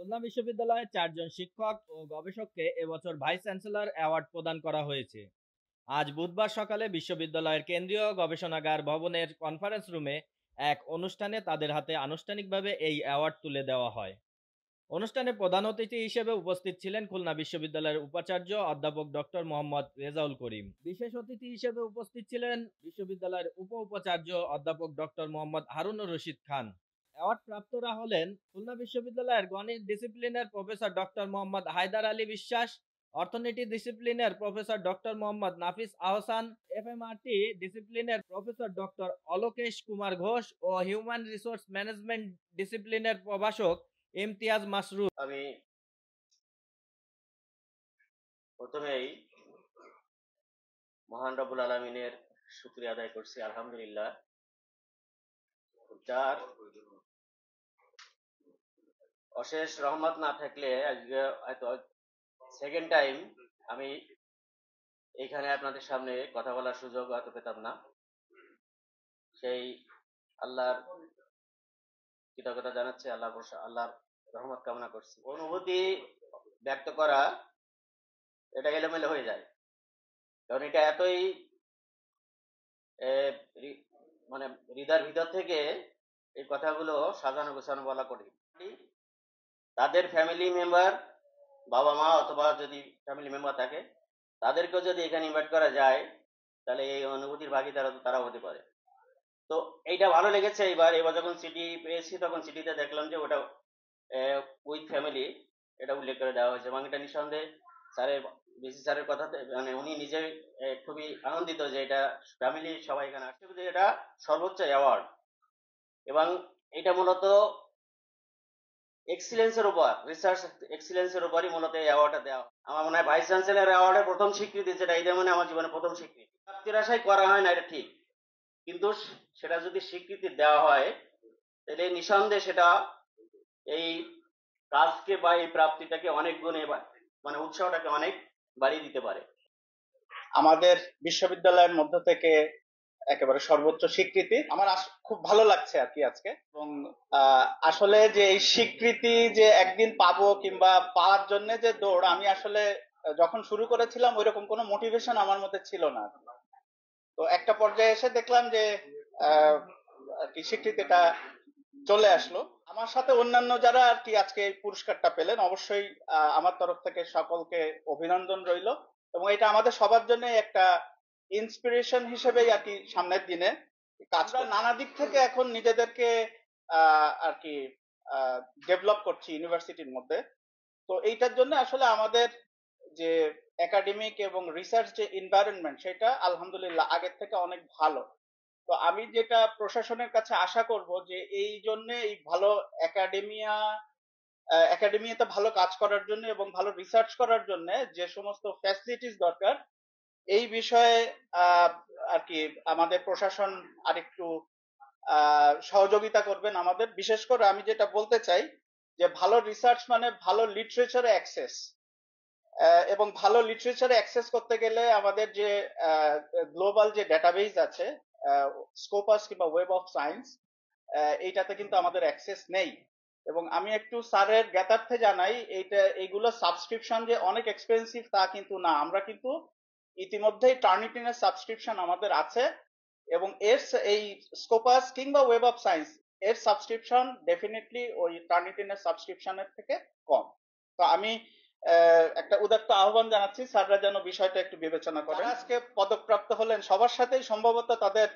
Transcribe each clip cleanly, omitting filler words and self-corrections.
খুলনা বিশ্ববিদ্যালয়ের 4 জন শিক্ষক ও গবেষককে এবছর ভাইস চ্যান্সেলর অ্যাওয়ার্ড প্রদান করা হয়েছে। আজ বুধবার সকালে বিশ্ববিদ্যালয়ের কেন্দ্রীয় গবেষণাগার ভবনের কনফারেন্স রুমে এক অনুষ্ঠানে তাদের হাতে আনুষ্ঠানিকভাবে এই অ্যাওয়ার্ড তুলে দেওয়া হয়। অনুষ্ঠানে প্রধান অতিথি হিসেবে উপস্থিত ছিলেন খুলনা বিশ্ববিদ্যালয়ের উপাচার্য অধ্যাপক ডক্টর মোহাম্মদ রেজাউল করিম। বিশেষ অতিথি হিসেবে উপস্থিত ছিলেন বিশ্ববিদ্যালয়ের উপাচার্য অধ্যাপক ডক্টর মোহাম্মদ হারুনুর রশিদ খান। অ্যাওয়ার্ড প্রাপ্তরা হলেন খুলনা বিশ্ববিদ্যালয়ের গণিত ডিসিপ্লিনের প্রফেসর ডক্টর মোহাম্মদ হায়দার আলী বিশ্বাস, অর্থনীতি ডিসিপ্লিনের প্রফেসর ডক্টর মোহাম্মদ নাফিস আহসান, এফএমআরটি ডিসিপ্লিনের প্রফেসর ডক্টর অলোকেশ কুমার ঘোষ ও হিউম্যান রিসোর্স ম্যানেজমেন্ট ডিসিপ্লিনের প্রভাষক ইমতিয়াজ মাসরুর। আমি প্রথমেই মহান রব্বুল আলামিনের শুকরিয়া আদায় করছি, আলহামদুলিল্লাহ, যার অশেষ রহমত না থাকলে আজকে হয়তো সেকেন্ড টাইম আমি এইখানে আপনাদের সামনে কথা বলার সুযোগ হয়তো পেতাম না। সেই আল্লাহর কৃতজ্ঞতা জানাচ্ছি, আল্লাহর রহমত কামনা করছি। অনুভূতি ব্যক্ত করা এটা এলোমেলো হয়ে যায়, কারণ এটা এতই মানে হৃদয়ের ভিতর থেকে এই কথাগুলো সাজানো গোছানো বলা কঠিন। তাদের ফ্যামিলি মেম্বার, বাবা মা অথবা যদি ফ্যামিলি মেম্বার থাকে, তাদেরকেও যদি এখানে ইনভাইট করা যায় তাহলে এই অনুভূতির ভাগিদার তারা হতে পারে। তো এইটা ভালো লেগেছে। এবার যখন সিটি পেয়েছি তখন সিটিতে দেখলাম যে ওটা উইথ ফ্যামিলি এটা উল্লেখ করে দেওয়া হয়েছে, এবং এটা নিঃসন্দেহে বিসি স্যারের কথাতে মানে উনি নিজে খুবই আনন্দিত যে এটা ফ্যামিলি সবাই এখানে আসছে। এটা সর্বোচ্চ অ্যাওয়ার্ড, এবং এটা মূলত এক্সিলেন্সের উপর, রিসার্চ এক্সিলেন্সের উপরই মূলত এই অ্যাওয়ার্ডটা দেওয়া। আমার মনে হয় ভাইস চ্যান্সেলর অ্যাওয়ার্ডের প্রথম স্বীকৃতি যেটা, এটা মানে আমার জীবনে প্রথম স্বীকৃতি। প্রাপ্তির আশায় করা হয় না, এটা ঠিক, কিন্তু সেটা যদি স্বীকৃতি দেওয়া হয় তাহলে নিঃসন্দেহে সেটা এই কাজকে বা এই প্রাপ্তিটাকে অনেক গুণে মানে উৎসাহটাকে অনেক বাড়িয়ে দিতে পারে। আমাদের বিশ্ববিদ্যালয়ের মধ্য থেকে একেবারে সর্বোচ্চ স্বীকৃতি আমার খুব ভালো লাগছে আর কি আজকে। এবং আসলে যে এই স্বীকৃতি যে একদিন পাবো কিংবা পাওয়ার জন্য যে দৌড়, আমি আসলে যখন শুরু করেছিলাম ওইরকম কোনো মোটিভেশন আমার মধ্যে ছিল না। তো একটা পর্যায়ে এসে দেখলাম যে আর কি স্বীকৃতিটা চলে আসলো। আমার সাথে অন্যান্য যারা আর কি আজকে এই পুরস্কারটা পেলেন, অবশ্যই আমার তরফ থেকে সকলকে অভিনন্দন রইল, এবং এটা আমাদের সবার জন্য একটা ইন্সপিরেশন হিসেবেই আর কি সামনের দিনে কাজটা নানা দিক থেকে এখন নিজেদেরকে আর কি ডেভেলপ করছি ইউনিভার্সিটির মধ্যে। তো এইটার জন্য আসলে আমাদের যে একাডেমিক এবং রিসার্চ যে এনভায়রনমেন্ট, সেটা আলহামদুলিল্লাহ আগের থেকে অনেক ভালো। তো আমি যেটা প্রশাসনের কাছে আশা করব যে এই জন্য এই ভালো একাডেমিয়াতে ভালো কাজ করার জন্য এবং ভালো রিসার্চ করার জন্য যে সমস্ত ফ্যাসিলিটিস দরকার, এই বিষয়ে আর কি আমাদের প্রশাসন আরেকটু সহযোগিতা করবেন আমাদের। বিশেষ করে আমি যেটা বলতে চাই যে ভালো রিসার্চ মানে ভালো লিটারেচারে অ্যাক্সেস, এবং ভালো লিটারেচারে অ্যাক্সেস করতে গেলে আমাদের যে গ্লোবাল যে ডেটাবেস আছে স্কোপাস কিংবা ওয়েব অফ সায়েন্স, এইটাতে কিন্তু আমাদের অ্যাক্সেস নেই। এবং আমি একটু স্যারের জ্ঞাতার্থে জানাই, এইগুলো সাবস্ক্রিপশন যে অনেক এক্সপেন্সিভ তা কিন্তু না। আমরা কিন্তু ইতিমধ্যেই টার্নিটিনের সাবস্ক্রিপশন আমাদের আছে, এবং এর এই স্কোপাস কিংবা ওয়েব অফ সায়েন্স এর সাবস্ক্রিপশন ডেফিনেটলি ওই টার্নিটিনের সাবস্ক্রিপশনের থেকে কম। তো আমি একটা উদাত্ত আহ্বান জানাচ্ছি স্যাররা যেন বিষয়টা একটু বিবেচনা করেন। আজকে পদকপ্রাপ্ত হলেন সবার সাথেই সম্ভবত তাদের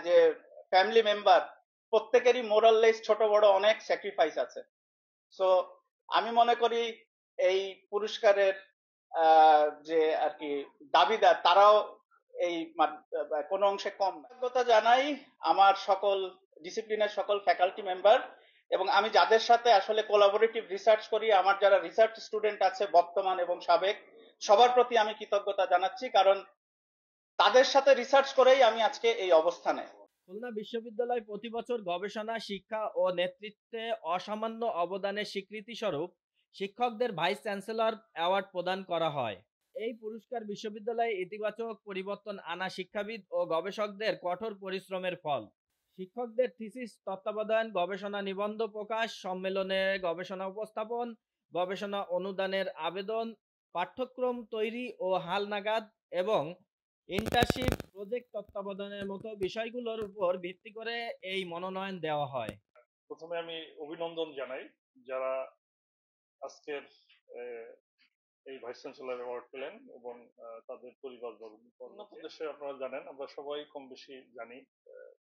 যে ফ্যামিলি মেম্বার প্রত্যেকেরই মোরাললেস ছোট বড় অনেক স্যাক্রিফাইস আছে। সো আমি মনে করি এই পুরস্কারের যে আর কি দাবিদার, তারাও এই কোনো অংশে কম না। কৃতজ্ঞতা জানাই আমার সকল ডিসিপ্লিনের সকল ফ্যাকাল্টি মেম্বার, এবং আমি যাদের সাথে আসলে কোলাবোরেটিভ রিসার্চ করি, আমার যারা রিসার্চ স্টুডেন্ট আছে বর্তমান এবং সাবেক, সবার প্রতি আমি কৃতজ্ঞতা জানাচ্ছি, কারণ তাদের সাথে রিসার্চ করেই আমি আজকে এই অবস্থানে। খুলনা বিশ্ববিদ্যালয় প্রতি বছর গবেষণা, শিক্ষা ও নেতৃত্বে অসামান্য অবদানের স্বীকৃতি স্বরূপ শিক্ষকদের ভাইস চ্যান্সেলর অ্যাওয়ার্ড প্রদান করা হয়। এই পুরস্কার বিশ্ববিদ্যালয়ে ইতিবাচক পরিবর্তন আনা শিক্ষাবিদ ও গবেষকদের কঠোর পরিশ্রমের ফল। শিক্ষকদের থিসিস তত্ত্বাবধান, গবেষণা নিবন্ধ প্রকাশ, সম্মেলনে গবেষণা উপস্থাপন, গবেষণা অনুদানের আবেদন, পাঠ্যক্রম তৈরি ও হালনাগাদ এবং ইন্টার্নশিপ প্রজেক্ট তত্ত্বাবধানের মতো বিষয়গুলোর উপর ভিত্তি করে এই মনোনয়ন দেওয়া হয়। প্রথমে আমি অভিনন্দন জানাই যারা আজকের আহ, এই ভাইস চ্যান্সেলর অ্যাওয়ার্ড পেলেন এবং তাদের পরিবারবর্গ। উন্নত দেশে আপনারা জানেন, আমরা সবাই কম বেশি জানি,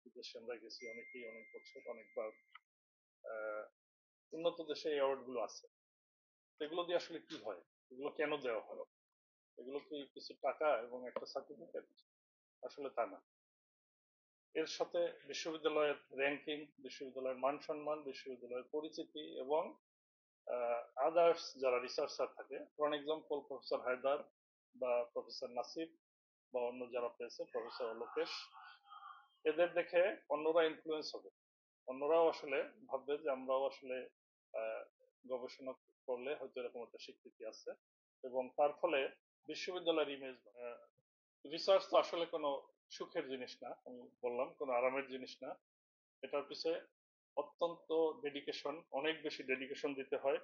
বিদেশে আমরা গেছি অনেকেই, অনেক বছর, অনেকবার। আহ, উন্নত দেশে এই অ্যাওয়ার্ড গুলো আছে। এগুলো দিয়ে আসলে কি হয়, এগুলো কেন দেওয়া হয়? এগুলো কি কিছু টাকা এবং একটা সার্টিফিকেট? আসলে তা না। এর সাথে বিশ্ববিদ্যালয়ের র্যাঙ্কিং, বিশ্ববিদ্যালয়ের মান সম্মান, বিশ্ববিদ্যালয়ের পরিচিতি এবং আদার্স যারা রিসার্চার থাকে, ফর এক্সাম্পল প্রফেসর হায়দার বা প্রফেসর নাসিব বা অন্য যারা পেয়েছে, প্রফেসর লোকেশ, এদের দেখে অন্যরা ইনফ্লুয়েন্স হবে। অন্যরাও আসলে ভাববে যে আমরাও আসলে গবেষণা করলে হয়তো এরকম একটা স্বীকৃতি আছে, এবং তার ফলে বিশ্ববিদ্যালয়ের ইমেজ। রিসার্চ তো আসলে কোনো সুখের জিনিস না, আমি বললাম, কোনো আরামের জিনিস না। এটার পিছনে অত্যন্ত ডেডিকেশন, অনেক বেশি ডেডিকেশন দিতে হয়,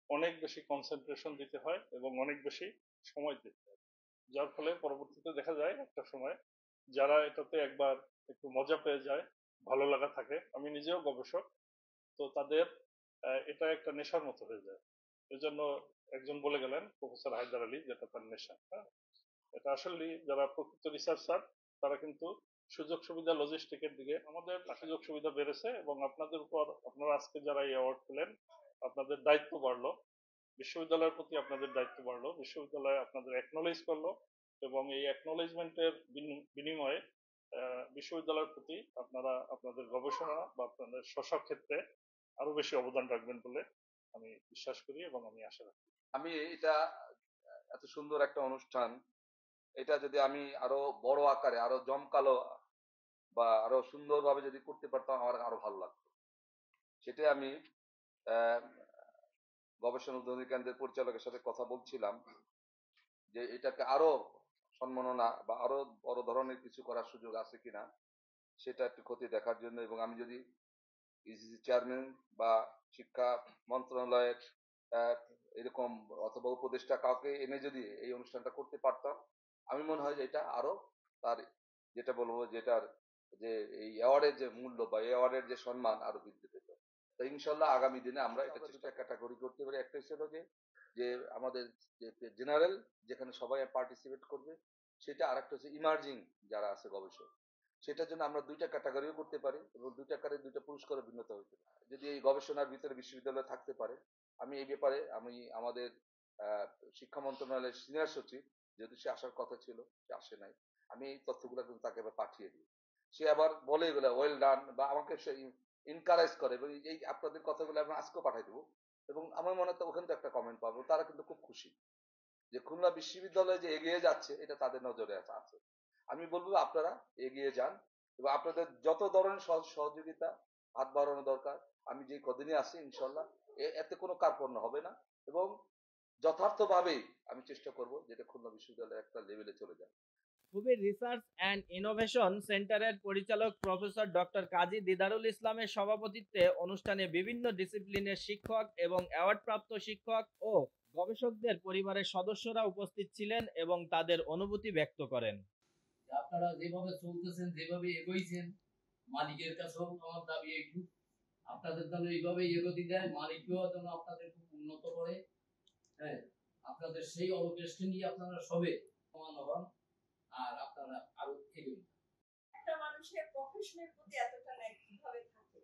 অনেক বেশি কনসেন্ট্রেশন দিতে হয় এবং অনেক বেশি সময় দিতে হয়। যার ফলে পরবর্তীতে দেখা যায় একটা সময় যারা এটাতে একবার একটু মজা পেয়ে যায়, ভালো লাগা থাকে, আমি নিজেও গবেষক, তো তাদের এটা একটা নেশার মতো হয়ে যায়। এজন্য একজন বলে গেলেন, প্রফেসর হায়দার আলী, যেটা তার নেশা। হ্যাঁ, এটা আসলে যারা প্রকৃত রিসার্চার তারা কিন্তু সুযোগ সুবিধা, লজিস্টিকের দিকে আমাদের সুযোগ সুবিধা বেড়েছে, এবং আপনাদের উপর, আপনারা আজকে যারা এই অ্যাওয়ার্ড পেলেন, আপনাদের দায়িত্ব বাড়লো, বিশ্ববিদ্যালয়ের প্রতি আপনাদের দায়িত্ব বাড়লো, বিশ্ববিদ্যালয় আপনাদের অ্যাকনোলেজ করলো, এবং এই অ্যাকনোলেজমেন্টের বিনিময়ে বিশ্ববিদ্যালয়ের প্রতি আপনারা আপনাদের গবেষণা বা আপনাদের স্ব ক্ষেত্রে আরো বেশি অবদান রাখবেন বলে আমি বিশ্বাস করি এবং আমি আশা রাখি। আমি এটা এত সুন্দর একটা অনুষ্ঠান, এটা যদি আমি আরো বড় আকারে, আরো জমকালো বা আরো সুন্দরভাবে যদি করতে পারতাম, আমার আরো ভালো লাগতো। সেটাই আমি আহ, গবেষণা উদ্ভাবনী কেন্দ্রের পরিচালকের সাথে কথা বলছিলাম যে এটাকে আরো সম্মাননা বা আরো বড় ধরনের কিছু করার সুযোগ আছে কিনা, সেটা একটু খতিয়ে দেখার জন্য। এবং আমি যদি ইসিসি চেয়ারম্যান বা শিক্ষা মন্ত্রণালয়ের এরকম অথবা উপদেষ্টা কাউকে এনে যদি এই অনুষ্ঠানটা করতে পারতাম, আমি মনে হয় যে এটা আরো তার, যেটা বলবো, যেটার যে এই অ্যাওয়ার্ডের যে মূল্য বা এই অ্যাওয়ার্ডের যে সম্মান আরো বৃদ্ধি পেত। তো ইনশাল্লাহ আগামী দিনে আমরা এটা দুটা ক্যাটাগরি করতে পারি। একটা ছিল যে যে আমাদের যে জেনারেল, যেখানে সবাই পার্টিসিপেট করবে, সেটা। আর একটা হচ্ছে ইমার্জিং যারা আছে গবেষক, সেটার জন্য আমরা দুইটা ক্যাটাগরিও করতে পারি, এবং দুইটা কারে দুইটা পুরস্কারের ভিন্নতা হইতে পারে। যদি এই গবেষণার ভিতরে বিশ্ববিদ্যালয় থাকতে পারে, আমি এই ব্যাপারে আমি আমাদের শিক্ষা মন্ত্রণালয়ের সিনিয়র সচিব, যেহেতু সে আসার কথা ছিল, সে আসে নাই, আমি এই তথ্যগুলো কিন্তু তাকে আবার পাঠিয়ে দিই। সে আবার বলে এগুলো ওয়েল ডান, বা আমাকে সে এনকারেজ করে, এবং এই আপনাদের কথাগুলো আমি আজকেও পাঠিয়ে দেবো। এবং আমার মনে হয় ওখানে তো একটা কমেন্ট পাবো, তারা কিন্তু খুব খুশি যে খুলনা বিশ্ববিদ্যালয় যে এগিয়ে যাচ্ছে, এটা তাদের নজরে আছে। আমি বলবো আপনারা এগিয়ে যান, এবং আপনাদের যত ধরনের সহযোগিতা হাত বাড়ানো দরকার, আমি যে কদিনে আছি ইনশাল্লাহ এতে কোনো কার্পণ্য হবে না, এবং যথার্থভাবেই আমি চেষ্টা করব যেটা খুলনা বিশ্ববিদ্যালয়ের একটা লেভেলে চলে যায়। খুবই রিসার্চ অ্যান্ড ইনোভেশন সেন্টারের পরিচালক প্রফেসর ডক্টর কাজী দিদারুল ইসলামের সভাপতিত্বে অনুষ্ঠানে বিভিন্ন ডিসিপ্লিনের শিক্ষক এবং অ্যাওয়ার্ডপ্রাপ্ত শিক্ষক ও গবেষকদের পরিবারের সদস্যরা উপস্থিত ছিলেন এবং তাদের অনুভূতি ব্যক্ত করেন। আপনারা যেভাবে চলতেছেন, যেভাবে এগোইছেন, মালিকের কাছেও আমার দাবি একটু আপনাদের যেন এইভাবে এগোতে দেয়, মালিকও যেন আপনাদের খুব উন্নত করে। হ্যাঁ, আপনাদের সেই অবকেশন নিয়ে আপনারা সবে সমান হন, আর আপনারা আরো এগোন। একটা মানুষের প্রফেশনের প্রতি এতটা ন্যাক কিভাবে থাকে।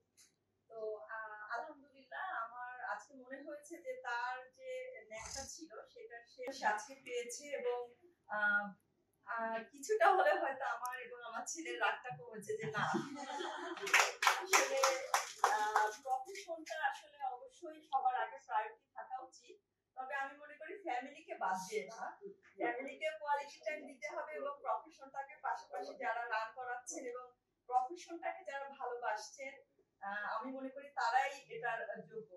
তো আলহামদুলিল্লাহ আমার আজকে মনে হয়েছে যে তার যে ন্যাকটা ছিল সেটা সে আজকে পেয়েছে, এবং কিছুটা হলে হয়তো আমার এবং আমার ছেলের রাগটা কমেছে যে না, আসলে প্রফেশনটা আসলে অবশ্যই সবার আগে প্রায়োরিটি থাকা উচিত। তবে আমি মনে করি ফ্যামিলিকে বাদ দিয়ে না, ফ্যামিলিকে কোয়ালিটি টাইম দিতে হবে, এবং প্রফেশনটাকে পাশাপাশি যারা রান করাচ্ছেন এবং প্রফেশনটাকে যারা ভালোবাসছেন, আমি মনে করি তারাই এটার যোগ্য।